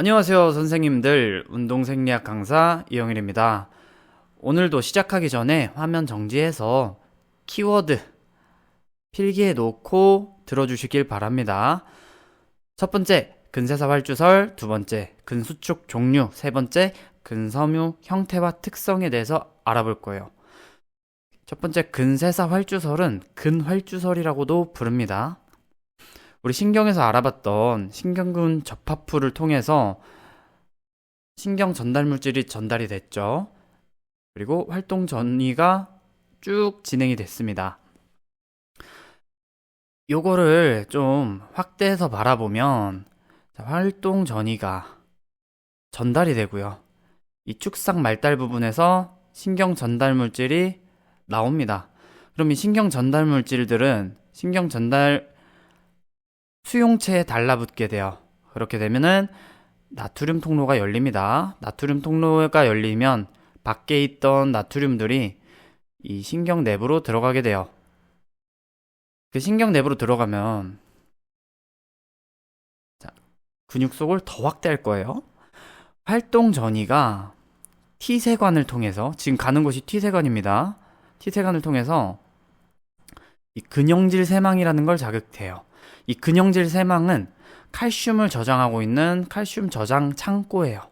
안녕하세요, 선생님들. 운동생리학 강사 이영일입니다. 오늘도 시작하기 전에 화면 정지해서 키워드 필기해 놓고 들어주시길 바랍니다. 첫 번째, 근세사 활주설. 두 번째, 근수축 종류. 세 번째, 근섬유 형태와 특성에 대해서 알아볼 거예요. 첫 번째, 근세사 활주설은 근활주설이라고도 부릅니다. 우리 신경에서 알아봤던 신경근 접합부를 통해서 신경 전달 물질이 전달이 됐죠. 그리고 활동 전이가 쭉 진행이 됐습니다. 요거를 좀 확대해서 바라보면 활동 전이가 전달이 되고요. 이 축상 말달 부분에서 신경 전달 물질이 나옵니다. 그럼 이 신경 전달 물질들은 신경 전달 수용체에 달라붙게 돼요. 그렇게 되면은 나트륨 통로가 열립니다. 나트륨 통로가 열리면 밖에 있던 나트륨들이 이 신경 내부로 들어가게 돼요. 그 신경 내부로 들어가면 근육 속을 더 확대할 거예요. 활동 전이가 T세관을 통해서, 지금 가는 곳이 T세관입니다. T세관을 통해서 이 근형질 세망이라는 걸 자극해요. 이 근형질 세망은 칼슘을 저장하고 있는 칼슘 저장 창고예요.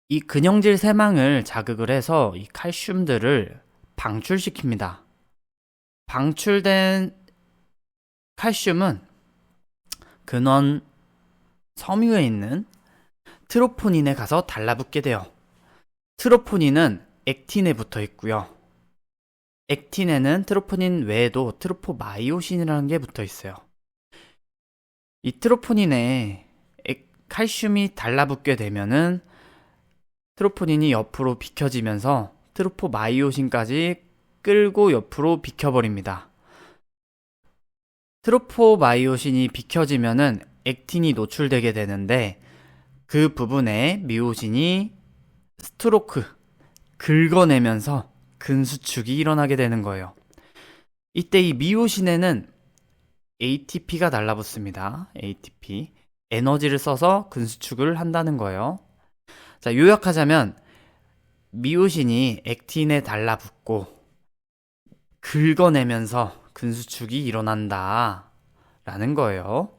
이 근형질 세망을 자극을 해서 이 칼슘들을 방출시킵니다. 방출된 칼슘은 근원 섬유에 있는 트로포닌에 가서 달라붙게 돼요. 트로포닌은 액틴에 붙어 있고요. 액틴에는 트로포닌 외에도 트로포마이오신이라는 게 붙어 있어요. 이 트로포닌에 칼슘이 달라붙게 되면은 트로포닌이 옆으로 비켜지면서 트로포마이오신까지 끌고 옆으로 비켜버립니다. 트로포마이오신이 비켜지면은 액틴이 노출되게 되는데 그 부분에 미오신이 스트로크, 긁어내면서 근수축이 일어나게 되는 거예요. 이때 이 미오신에는 ATP가 달라붙습니다. ATP. 에너지를 써서 근수축을 한다는 거예요. 자, 요약하자면 미오신이 액틴에 달라붙고 긁어내면서 근수축이 일어난다 라는 거예요.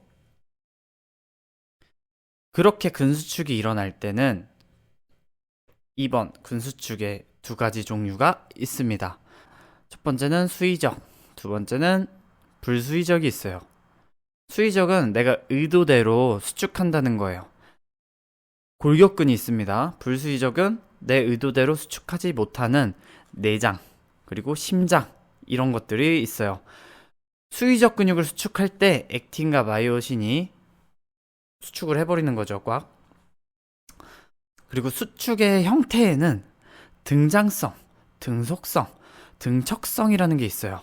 그렇게 근수축이 일어날 때는 2번 근수축의 두 가지 종류가 있습니다. 첫 번째는 수의적, 두 번째는 불수의적이 있어요. 수의적은 내가 의도대로 수축한다는 거예요. 골격근이 있습니다. 불수의적은 내 의도대로 수축하지 못하는 내장, 그리고 심장, 이런 것들이 있어요. 수의적 근육을 수축할 때 액틴과 마이오신이 수축을 해버리는 거죠, 꽉. 그리고 수축의 형태에는 등장성, 등속성, 등척성이라는 게 있어요.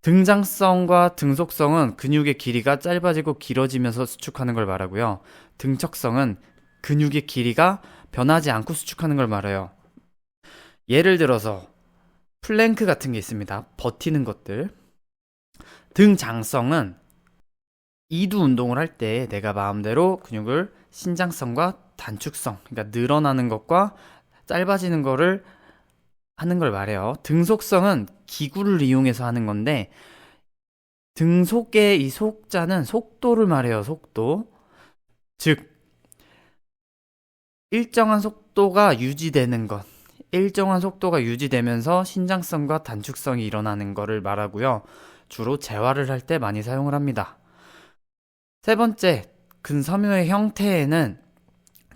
등장성과 등속성은 근육의 길이가 짧아지고 길어지면서 수축하는 걸 말하고요. 등척성은 근육의 길이가 변하지 않고 수축하는 걸 말해요. 예를 들어서 플랭크 같은 게 있습니다. 버티는 것들. 등장성은 이두 운동을 할 때 내가 마음대로 근육을 신장성과 단축성, 그러니까 늘어나는 것과 짧아지는 거를 하는 걸 말해요. 등속성은 기구를 이용해서 하는 건데 등속의 이 속자는 속도를 말해요. 속도. 즉 일정한 속도가 유지되는 것, 일정한 속도가 유지되면서 신장성과 단축성이 일어나는 것을 말하고요. 주로 재활을 할 때 많이 사용을 합니다. 세 번째, 근섬유의 형태에는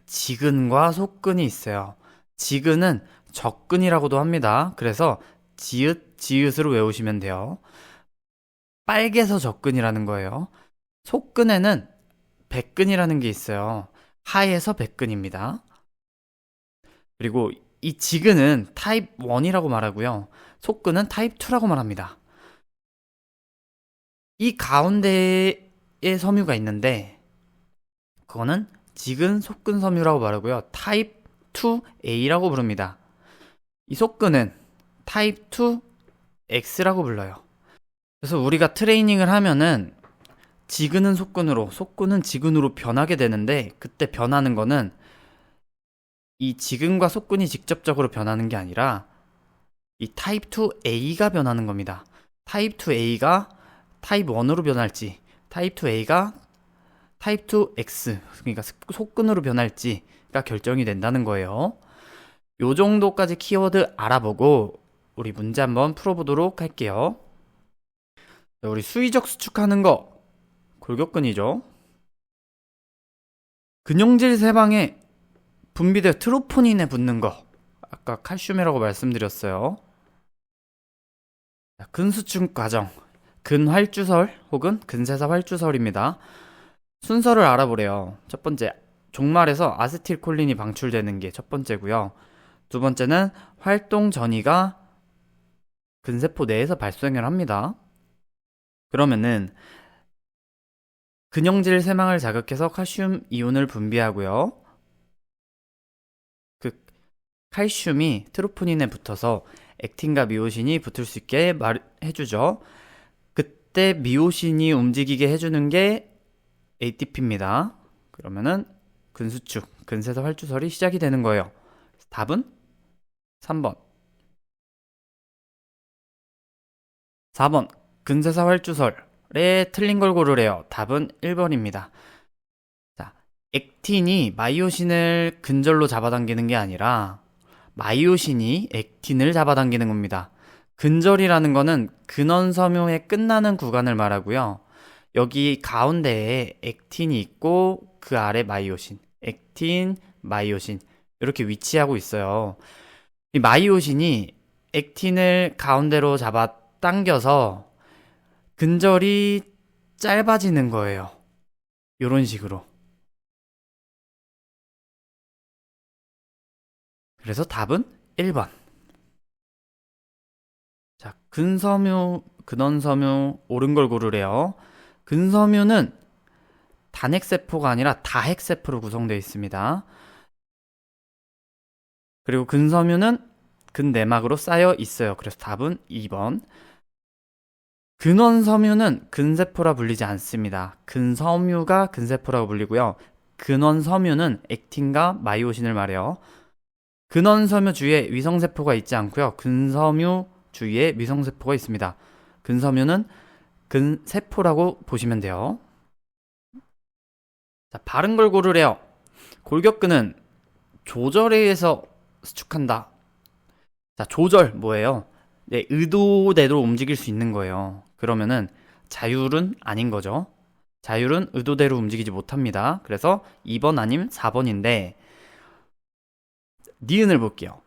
지근과 속근이 있어요. 지근은 적근이라고도 합니다. 그래서 지읒, 지읒으로 외우시면 돼요. 빨개서 적근이라는 거예요. 속근에는 백근이라는 게 있어요. 하에서 백근입니다. 그리고 이 지근은 타입 1이라고 말하고요. 속근은 타입 2라고 말합니다. 이 가운데에 섬유가 있는데 그거는 지근 속근 섬유라고 말하고요. 타입 2A라고 부릅니다. 이 속근은 타입 2X라고 불러요. 그래서 우리가 트레이닝을 하면은 지근은 속근으로, 속근은 지근으로 변하게 되는데 그때 변하는 거는 이 지근과 속근이 직접적으로 변하는 게 아니라 이 타입 2A가 변하는 겁니다. 타입 2A가 타입 1으로 변할지, 타입 2A가 타입 2X, 그러니까 속근으로 변할지가 결정이 된다는 거예요. 요 정도까지 키워드 알아보고 우리 문제 한번 풀어보도록 할게요. 우리 수의적 수축하는 거, 골격근이죠. 근형질 세방에 분비되어 트로포닌에 붙는 거, 아까 칼슘이라고 말씀드렸어요. 근수축 과정, 근활주설 혹은 근세사 활주설입니다. 순서를 알아보래요. 첫 번째, 종말에서 아세틸콜린이 방출되는 게 첫 번째고요. 두 번째는 활동 전이가 근세포 내에서 발생을 합니다. 그러면은 근형질 세망을 자극해서 칼슘 이온을 분비하고요. 그 칼슘이 트로포닌에 붙어서 액틴과 미오신이 붙을 수 있게 해주죠. 그때 미오신이 움직이게 해주는 게 ATP입니다. 그러면은 근수축, 근세사 활주설이 시작이 되는 거예요. 답은 3번. 4번. 근세사 활주설에 틀린 걸 고르래요. 답은 1번입니다. 자, 액틴이 마이오신을 근절로 잡아당기는 게 아니라 마이오신이 액틴을 잡아당기는 겁니다. 근절이라는 거는 근원섬유에 끝나는 구간을 말하고요. 여기 가운데에 액틴이 있고 그 아래 마이오신, 액틴, 마이오신 이렇게 위치하고 있어요. 이 마이오신이 액틴을 가운데로 잡아 당겨서 근절이 짧아지는 거예요. 이런 식으로. 그래서 답은 1번. 자, 근섬유, 근원섬유 옳은 걸 고르래요. 근섬유는 단핵세포가 아니라 다핵세포로 구성되어 있습니다. 그리고 근섬유는 근내막으로 쌓여 있어요. 그래서 답은 2번. 근원섬유는 근세포라 불리지 않습니다. 근섬유가 근세포라고 불리고요. 근원섬유는 액틴과 마이오신을 말해요. 근원섬유 주위에 위성세포가 있지 않고요. 근섬유 주위에 미성세포가 있습니다. 근섬유는 근세포라고 보시면 돼요. 자, 바른 걸 고르래요. 골격근은 조절에 의해서 수축한다. 자, 조절 뭐예요? 네, 의도대로 움직일 수 있는 거예요. 그러면은 자율은 아닌 거죠. 자율은 의도대로 움직이지 못합니다. 그래서 2번 아님 4번인데 니은을 볼게요.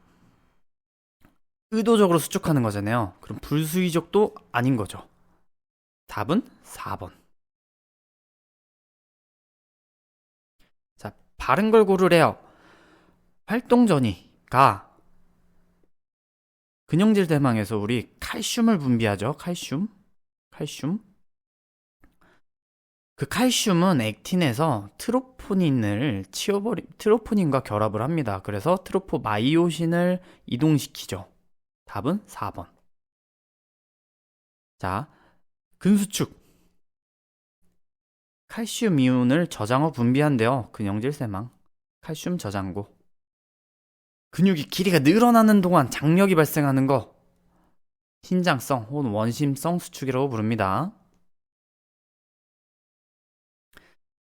의도적으로 수축하는 거잖아요. 그럼 불수의적도 아닌 거죠. 답은 4번. 자, 바른 걸 고르래요. 활동전이가 근형질 대망에서 우리 칼슘을 분비하죠. 칼슘. 그 칼슘은 액틴에서 트로포닌과 결합을 합니다. 그래서 트로포마이오신을 이동시키죠. 답은 4번. 자, 근수축. 칼슘 이온을 저장후 분비한대요. 근형질 세망. 칼슘 저장고. 근육이 길이가 늘어나는 동안 장력이 발생하는 거. 신장성 혹은 원심성 수축이라고 부릅니다.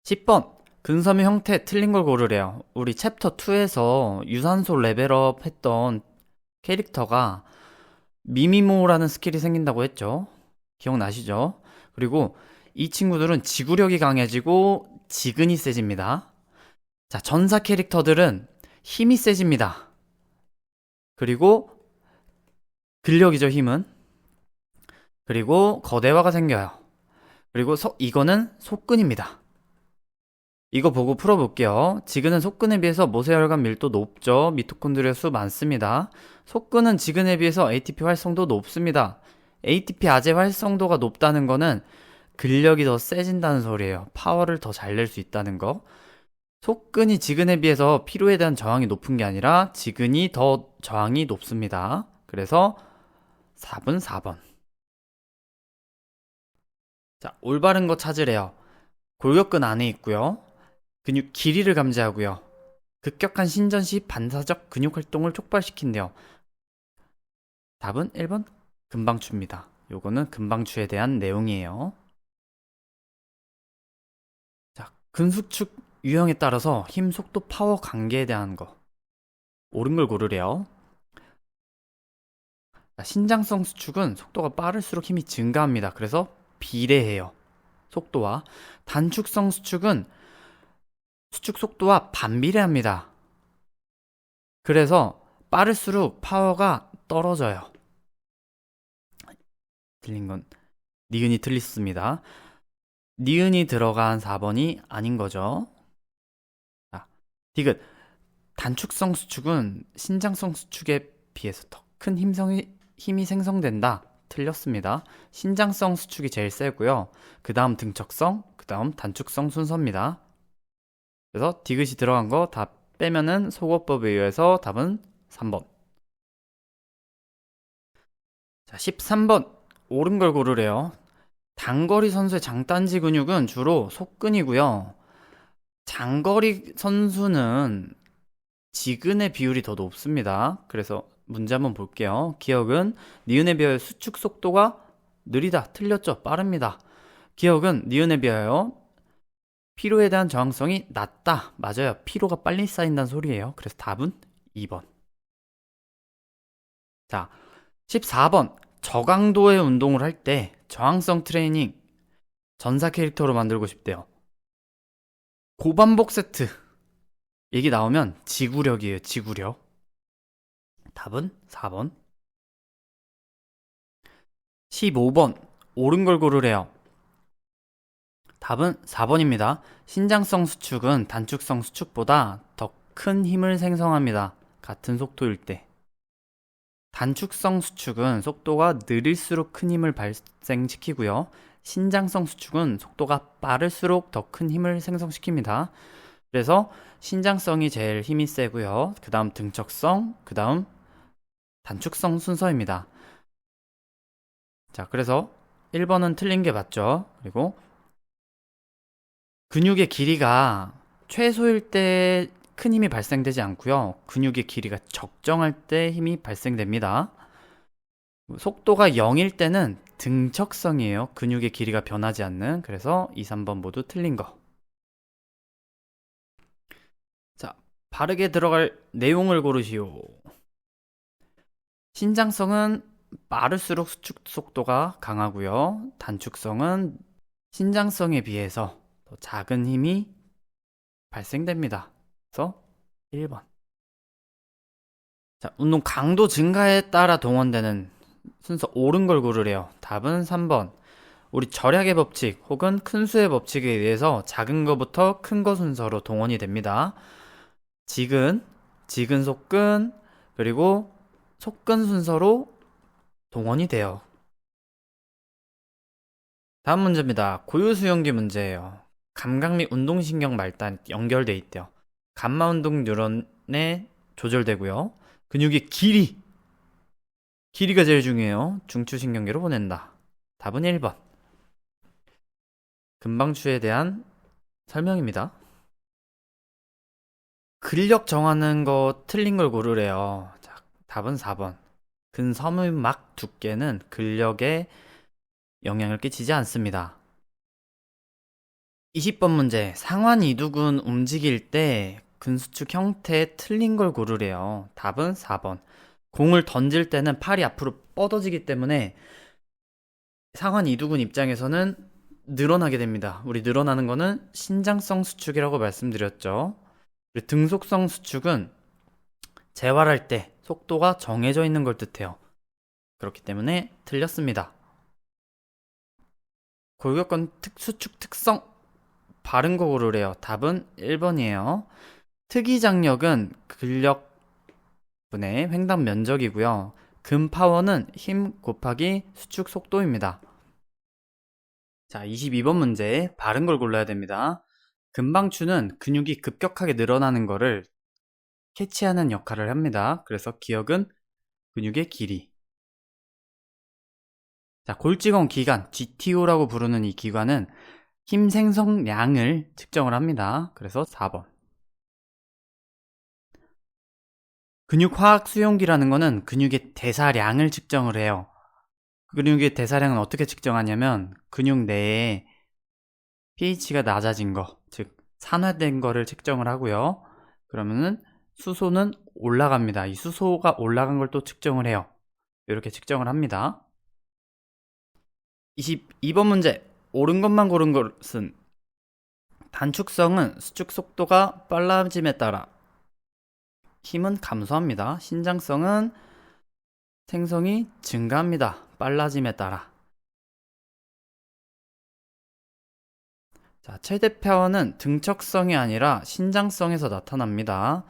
10번. 근섬유 형태 틀린 걸 고르래요. 우리 챕터 2에서 유산소 레벨업 했던 캐릭터가 미미모라는 스킬이 생긴다고 했죠. 기억나시죠? 그리고 이 친구들은 지구력이 강해지고 지근이 세집니다. 자, 전사 캐릭터들은 힘이 세집니다. 그리고 근력이죠, 힘은. 그리고 거대화가 생겨요. 그리고 이거는 속근입니다. 이거 보고 풀어볼게요. 지근은 속근에 비해서 모세혈관 밀도 높죠. 미토콘드리아 수 많습니다. 속근은 지근에 비해서 ATP 활성도 높습니다. ATP 아제 활성도가 높다는 거는 근력이 더 세진다는 소리예요. 파워를 더 잘 낼 수 있다는 거. 속근이 지근에 비해서 피로에 대한 저항이 높은 게 아니라 지근이 더 저항이 높습니다. 그래서 4번. 자, 올바른 거 찾으래요. 골격근 안에 있고요. 근육 길이를 감지하고요. 급격한 신전 시 반사적 근육 활동을 촉발시킨대요. 답은 1번 금방추입니다. 요거는 금방추에 대한 내용이에요. 자, 근수축 유형에 따라서 힘, 속도, 파워 관계에 대한 거. 옳은 걸 고르래요. 자, 신장성 수축은 속도가 빠를수록 힘이 증가합니다. 그래서 비례해요. 속도와. 단축성 수축은 수축 속도와 반비례합니다. 그래서 빠를수록 파워가 떨어져요. 틀린 건 니은이 틀렸습니다. 니은이 들어간 4번이 아닌 거죠. 자, 디귿. 단축성 수축은 신장성 수축에 비해서 더 큰 힘이 생성된다. 틀렸습니다. 신장성 수축이 제일 세고요. 그 다음 등척성, 그 다음 단축성 순서입니다. 그래서 디귿이 들어간 거 다 빼면은 소거법에 의해서 답은 3번. 자, 13번. 옳은 걸 고르래요. 단거리 선수의 장단지 근육은 주로 속근이고요. 장거리 선수는 지근의 비율이 더 높습니다. 그래서 문제 한번 볼게요. 기억은 니은에 비하여 수축 속도가 느리다. 틀렸죠? 빠릅니다. 기억은 니은에 비하여 피로에 대한 저항성이 낮다. 맞아요. 피로가 빨리 쌓인다는 소리예요. 그래서 답은 2번. 자, 14번. 저강도의 운동을 할 때 저항성 트레이닝 전사 캐릭터로 만들고 싶대요. 고반복 세트. 얘기 나오면 지구력이에요. 지구력. 답은 4번. 15번. 옳은 걸 고르래요. 답은 4번입니다. 신장성 수축은 단축성 수축보다 더 큰 힘을 생성합니다. 같은 속도일 때. 단축성 수축은 속도가 느릴수록 큰 힘을 발생시키고요. 신장성 수축은 속도가 빠를수록 더 큰 힘을 생성시킵니다. 그래서 신장성이 제일 힘이 세고요. 그 다음 등척성, 그 다음 단축성 순서입니다. 자, 그래서 1번은 틀린 게 맞죠. 그리고 근육의 길이가 최소일 때 큰 힘이 발생되지 않고요. 근육의 길이가 적정할 때 힘이 발생됩니다. 속도가 0일 때는 등척성이에요. 근육의 길이가 변하지 않는. 그래서 2, 3번 모두 틀린 거. 자, 바르게 들어갈 내용을 고르시오. 신장성은 빠를수록 수축 속도가 강하고요. 단축성은 신장성에 비해서 더 작은 힘이 발생됩니다. 그래서 1번. 자, 운동 강도 증가에 따라 동원되는 순서 옳은 걸 고르래요. 답은 3번. 우리 절약의 법칙 혹은 큰 수의 법칙에 의해서 작은 거부터 큰 거 순서로 동원이 됩니다. 지근, 속근, 그리고 속근 순서로 동원이 돼요. 다음 문제입니다. 고유수용기 문제예요. 감각 및 운동신경 말단 연결돼 있대요. 감마운동 뉴런에 조절되고요. 근육의 길이가 제일 중요해요. 중추신경계로 보낸다. 답은 1번. 금방추에 대한 설명입니다. 근력 정하는 거 틀린 걸 고르래요. 자, 답은 4번. 근섬유막 두께는 근력에 영향을 끼치지 않습니다. 20번 문제. 상완 이두근 움직일 때 근수축 형태 틀린 걸 고르래요. 답은 4번. 공을 던질 때는 팔이 앞으로 뻗어지기 때문에 상완 이두근 입장에서는 늘어나게 됩니다. 우리 늘어나는 거는 신장성 수축이라고 말씀드렸죠. 그리고 등속성 수축은 재활할 때 속도가 정해져 있는 걸 뜻해요. 그렇기 때문에 틀렸습니다. 골격근 수축 특성 바른 거 고르래요. 답은 1번이에요. 특이장력은 근력분의 횡단 면적이고요. 근파워는 힘 곱하기 수축 속도입니다. 자, 22번 문제 바른 걸 골라야 됩니다. 근방추는 근육이 급격하게 늘어나는 거를 캐치하는 역할을 합니다. 그래서 기억은 근육의 길이. 자, 골직원 기관, GTO라고 부르는 이 기관은 힘 생성량을 측정을 합니다. 그래서 4번. 근육화학 수용기라는 거는 근육의 대사량을 측정을 해요. 근육의 대사량은 어떻게 측정하냐면 근육 내에 pH가 낮아진 거, 즉 산화된 거를 측정을 하고요. 그러면은 수소는 올라갑니다. 이 수소가 올라간 걸 또 측정을 해요. 이렇게 측정을 합니다. 22번 문제. 옳은 것만 고른 것은 단축성은 수축 속도가 빨라짐에 따라 힘은 감소합니다. 신장성은 생성이 증가합니다. 빨라짐에 따라. 자, 최대표는 등척성이 아니라 신장성에서 나타납니다.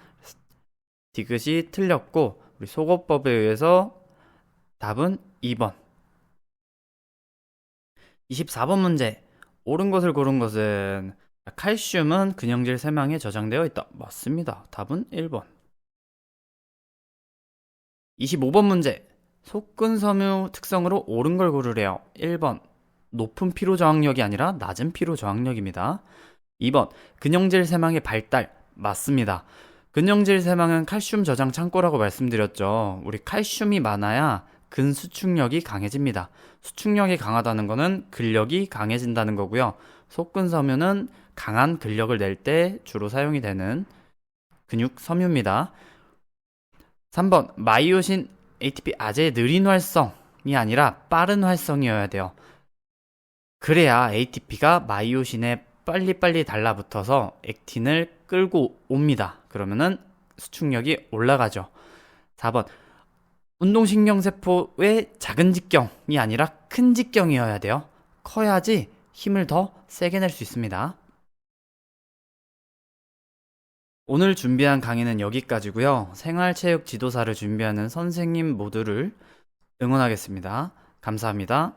디귿이 틀렸고 우리 소거법에 의해서 답은 2번. 24번 문제. 옳은 것을 고른 것은 칼슘은 근형질 세망에 저장되어 있다. 맞습니다. 답은 1번. 25번 문제. 속근섬유 특성으로 옳은 걸 고르래요. 1번. 높은 피로 저항력이 아니라 낮은 피로 저항력입니다. 2번. 근형질 세망의 발달. 맞습니다. 근형질 세망은 칼슘 저장 창고라고 말씀드렸죠. 우리 칼슘이 많아야 근수축력이 강해집니다. 수축력이 강하다는 것은 근력이 강해진다는 거고요. 속근섬유는 강한 근력을 낼 때 주로 사용이 되는 근육 섬유입니다. 3번. 마이오신 ATP 아재의 느린 활성이 아니라 빠른 활성이어야 돼요. 그래야 ATP가 마이오신에 빨리빨리 달라붙어서 액틴을 끌고 옵니다. 그러면은 수축력이 올라가죠. 4번. 운동신경세포의 작은 직경이 아니라 큰 직경이어야 돼요. 커야지 힘을 더 세게 낼 수 있습니다. 오늘 준비한 강의는 여기까지고요. 생활체육 지도사를 준비하는 선생님 모두를 응원하겠습니다. 감사합니다.